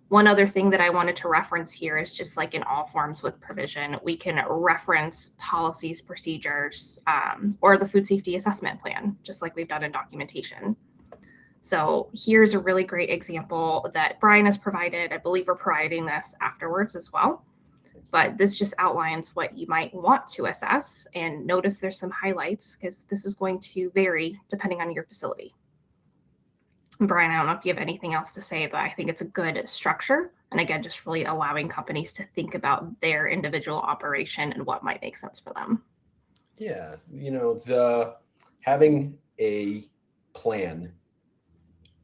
One other thing that I wanted to reference here is just like in all forms with Provision, we can reference policies, procedures, or the food safety assessment plan, just like we've done in documentation. So here's a really great example that Brian has provided. I believe we're providing this afterwards as well. But this just outlines what you might want to assess. And notice there's some highlights because this is going to vary depending on your facility. Brian, I don't know if you have anything else to say, but I think it's a good structure. And again, just really allowing companies to think about their individual operation and what might make sense for them. Yeah, having a plan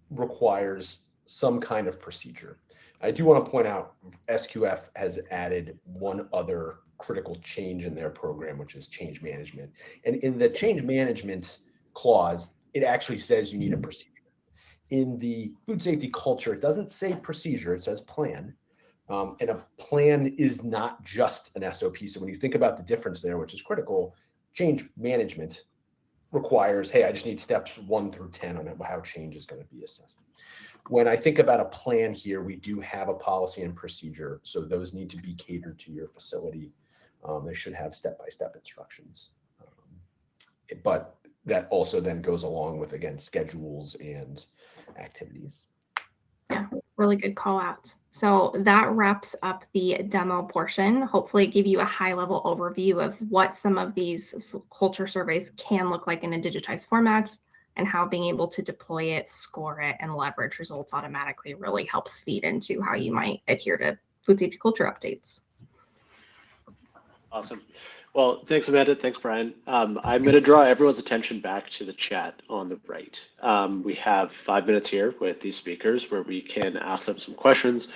requires some kind of procedure. I do want to point out SQF has added one other critical change in their program, which is change management. And in the change management clause, it actually says you need a procedure. In the food safety culture, it doesn't say procedure, it says plan. And a plan is not just an SOP. So when you think about the difference there, which is critical, change management requires, hey, I just need steps 1 through 10 on how change is going to be assessed. When I think about a plan here, we do have a policy and procedure. So those need to be catered to your facility. They should have step-by-step instructions. But that also then goes along with, again, schedules and activities. Yeah, really good call out. So that wraps up the demo portion. Hopefully it gave you a high level overview of what some of these culture surveys can look like in a digitized format, and how being able to deploy it, score it, and leverage results automatically really helps feed into how you might adhere to food safety culture updates. Awesome. Well, thanks, Amanda. Thanks, Brian. I'm going to draw everyone's attention back to the chat on the right. We have 5 minutes here with these speakers where we can ask them some questions.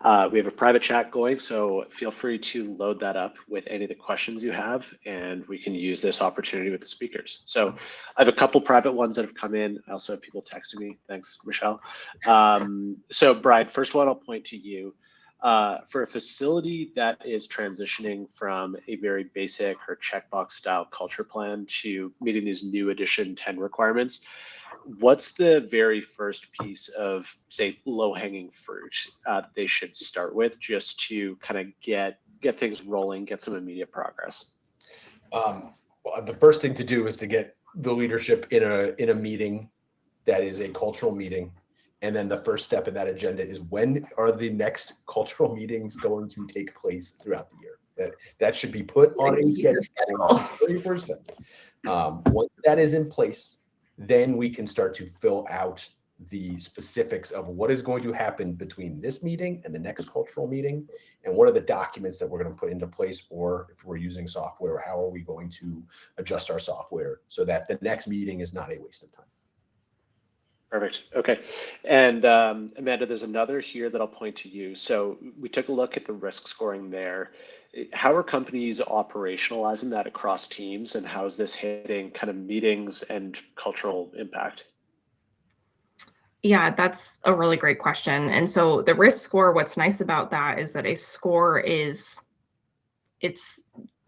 We have a private chat going, so feel free to load that up with any of the questions you have, and we can use this opportunity with the speakers. So I have a couple private ones that have come in. I also have people texting me. Thanks, Michelle. So Brian, first one I'll point to you. For a facility that is transitioning from a very basic or checkbox style culture plan to meeting these new edition 10 requirements, what's the very first piece of, say, low-hanging fruit they should start with just to kind of get things rolling, get some immediate progress? Well, the first thing to do is to get the leadership in a meeting that is a cultural meeting. And then the first step in that agenda is, when are the next cultural meetings going to take place throughout the year? That should be put on a schedule. Very first thing. Once that is in place, then we can start to fill out the specifics of what is going to happen between this meeting and the next cultural meeting, and what are the documents that we're going to put into place, or if we're using software, how are we going to adjust our software so that the next meeting is not a waste of time. Perfect. Okay. And Amanda, there's another here that I'll point to you. So we took a look at the risk scoring there. How are companies operationalizing that across teams, and how is this hitting kind of meetings and cultural impact? Yeah, that's a really great question. And so the risk score, what's nice about that is that a score it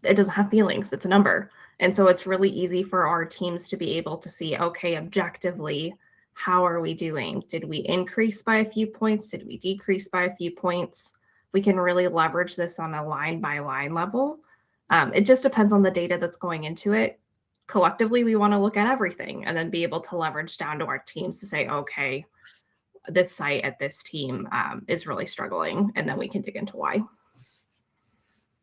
doesn't have feelings, it's a number. And so it's really easy for our teams to be able to see, okay, objectively, how are we doing? Did we increase by a few points? Did we decrease by a few points? We can really leverage this on a line by line level. It just depends on the data that's going into it. Collectively, we want to look at everything and then be able to leverage down to our teams to say, okay, this site at this team is really struggling, and then we can dig into why.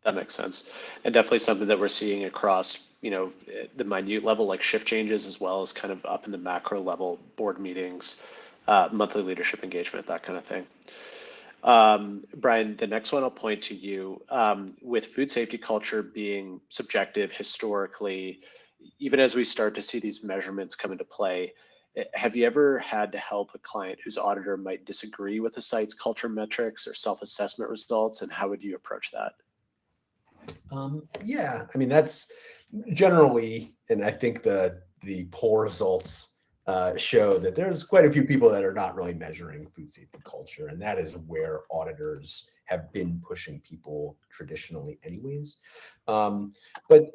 That makes sense. And definitely something that we're seeing across, the minute level, like shift changes, as well as kind of up in the macro level, board meetings, monthly leadership engagement, that kind of thing. Brian, the next one I'll point to you. With food safety culture being subjective historically, even as we start to see these measurements come into play, have you ever had to help a client whose auditor might disagree with the site's culture metrics or self-assessment results, and how would you approach that? Yeah, I mean, that's generally, and I think the poll results show that there's quite a few people that are not really measuring food safety culture, and that is where auditors have been pushing people traditionally anyways. But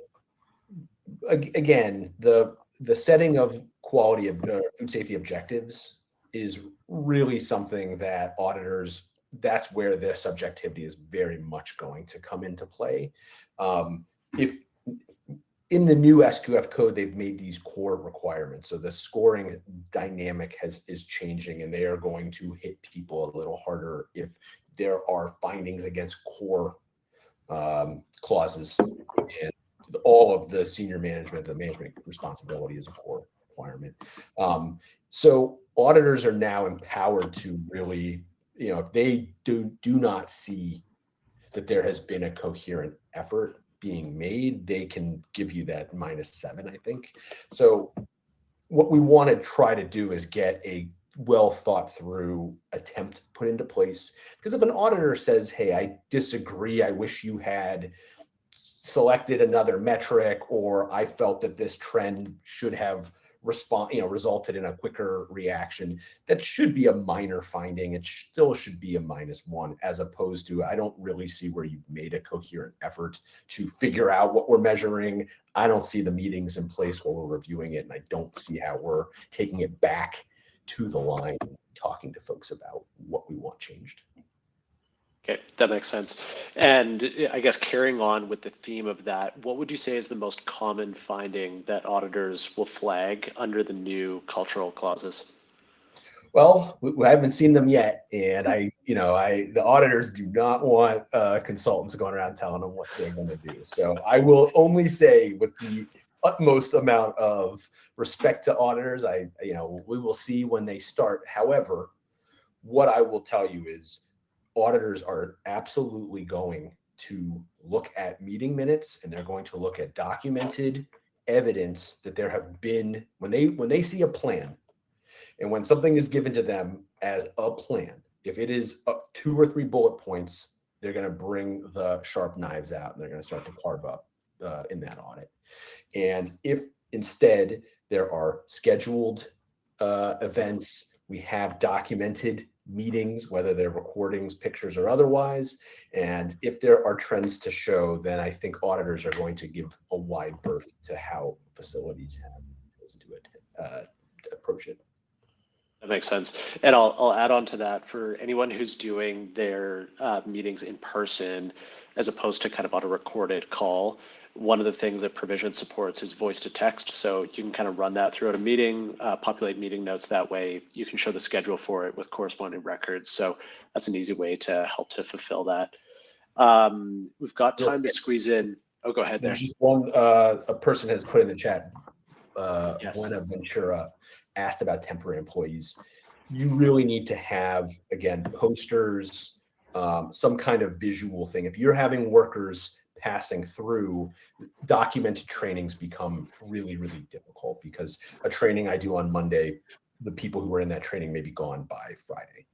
again, the setting of quality of food safety objectives is really something that auditors, that's where the subjectivity is very much going to come into play. If in the new SQF code, they've made these core requirements. So the scoring dynamic is changing, and they are going to hit people a little harder if there are findings against core clauses. And all of the senior management, the management responsibility is a core requirement. So auditors are now empowered to really, if they do not see that there has been a coherent effort being made, they can give you that -7, I think. So what we want to try to do is get a well thought through attempt put into place. Because if an auditor says, hey, I disagree, I wish you had selected another metric, or I felt that this trend should have resulted in a quicker reaction, that should be a minor finding. It still should be a -1, as opposed to, I don't really see where you've made a coherent effort to figure out what we're measuring. I don't see the meetings in place while we're reviewing it, and I don't see how we're taking it back to the line, talking to folks about what we want changed. Okay, that makes sense. And I guess carrying on with the theme of that, what would you say is the most common finding that auditors will flag under the new cultural clauses? Well, we haven't seen them yet, and the auditors do not want consultants going around telling them what they're going to do. So I will only say, with the utmost amount of respect to auditors, we will see when they start. However, what I will tell you is, auditors are absolutely going to look at meeting minutes, and they're going to look at documented evidence that there have been, when they see a plan, and when something is given to them as a plan, if it is 2 or 3 bullet points, they're going to bring the sharp knives out, and they're going to start to carve up in that audit. And if instead there are scheduled events, we have documented meetings, whether they're recordings, pictures, or otherwise, and if there are trends to show, then I think auditors are going to give a wide berth to how facilities have chosen to approach it. That makes sense. And I'll add on to that, for anyone who's doing their meetings in person as opposed to kind of on a recorded call. One of the things that Provision supports is voice to text. So you can kind of run that throughout a meeting, populate meeting notes that way. You can show the schedule for it with corresponding records. So that's an easy way to help to fulfill that. We've got time to squeeze in. Oh, go ahead there. There's just one, a person has put in the chat, Yes. Gwen of Ventura asked about temporary employees. You really need to have, again, posters, some kind of visual thing. If you're having workers passing through, documented trainings become really, really difficult, because a training I do on Monday, the people who were in that training may be gone by Friday.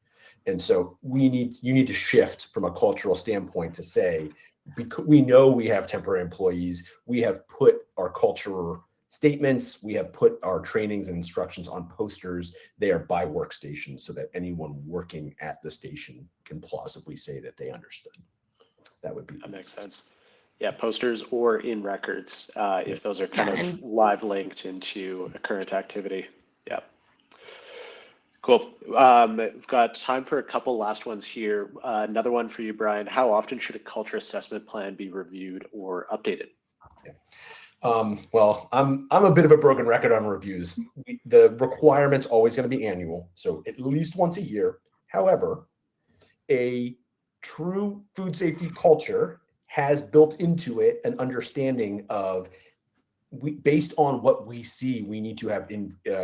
And so you need to shift from a cultural standpoint to say, because we know we have temporary employees, we have put our culture statements, we have put our trainings and instructions on posters. They are by workstation, so that anyone working at the station can plausibly say that they understood. That makes sense. Yeah, posters or in records, if those are kind of live linked into a current activity. Yeah. Cool. We've got time for a couple last ones here. Another one for you, Brian. How often should a culture assessment plan be reviewed or updated? Yeah. Well, I'm a bit of a broken record on reviews. The requirement's always going to be annual, so at least once a year. However, a true food safety culture has built into it an understanding of, based on what we see, we need to have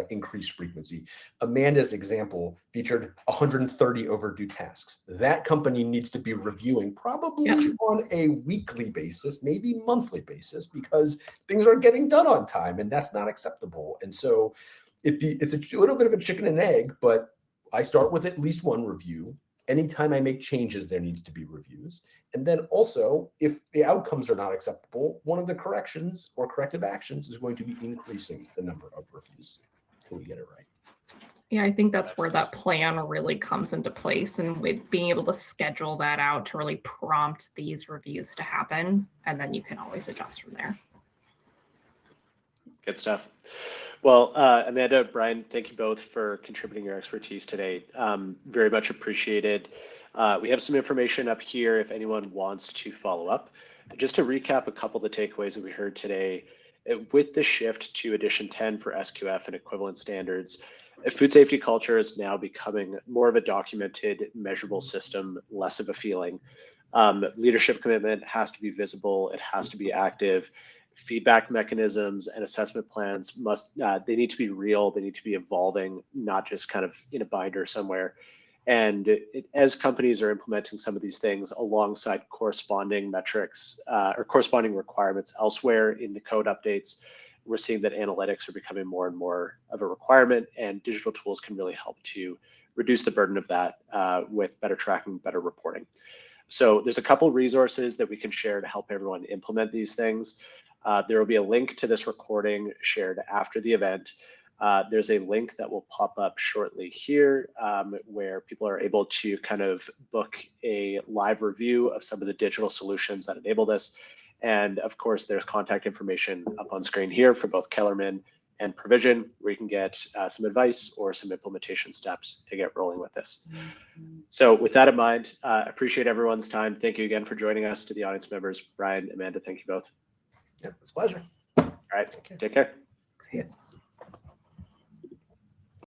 increased frequency. Amanda's example featured 130 overdue tasks. That company needs to be reviewing probably on a weekly basis, maybe monthly basis, because things aren't getting done on time, and that's not acceptable. And so it's a little bit of a chicken and egg, but I start with at least one review. Anytime I make changes, there needs to be reviews. And then also, if the outcomes are not acceptable, one of the corrections or corrective actions is going to be increasing the number of reviews until we get it right. Yeah, I think that's where that plan really comes into place, and with being able to schedule that out to really prompt these reviews to happen, and then you can always adjust from there. Good stuff. Well, Amanda, Brian, thank you both for contributing your expertise today. Very much appreciated. We have some information up here if anyone wants to follow up. Just to recap a couple of the takeaways that we heard today, with the shift to Edition 10 for SQF and equivalent standards, food safety culture is now becoming more of a documented, measurable system, less of a feeling. Leadership commitment has to be visible, it has to be active. Feedback mechanisms and assessment plans they need to be real, they need to be evolving, not just kind of in a binder somewhere. And as companies are implementing some of these things alongside corresponding metrics or corresponding requirements elsewhere in the code updates, we're seeing that analytics are becoming more and more of a requirement, and digital tools can really help to reduce the burden of that with better tracking, better reporting. So there's a couple resources that we can share to help everyone implement these things. There will be a link to this recording shared after the event. There's a link that will pop up shortly here where people are able to kind of book a live review of some of the digital solutions that enable this. And of course, there's contact information up on screen here for both Kellerman and Provision, where you can get some advice or some implementation steps to get rolling with this. So with that in mind, appreciate everyone's time. Thank you again for joining us. To the audience members, Brian, Amanda, thank you both. Yeah, it's a pleasure. All right, take care. Yeah.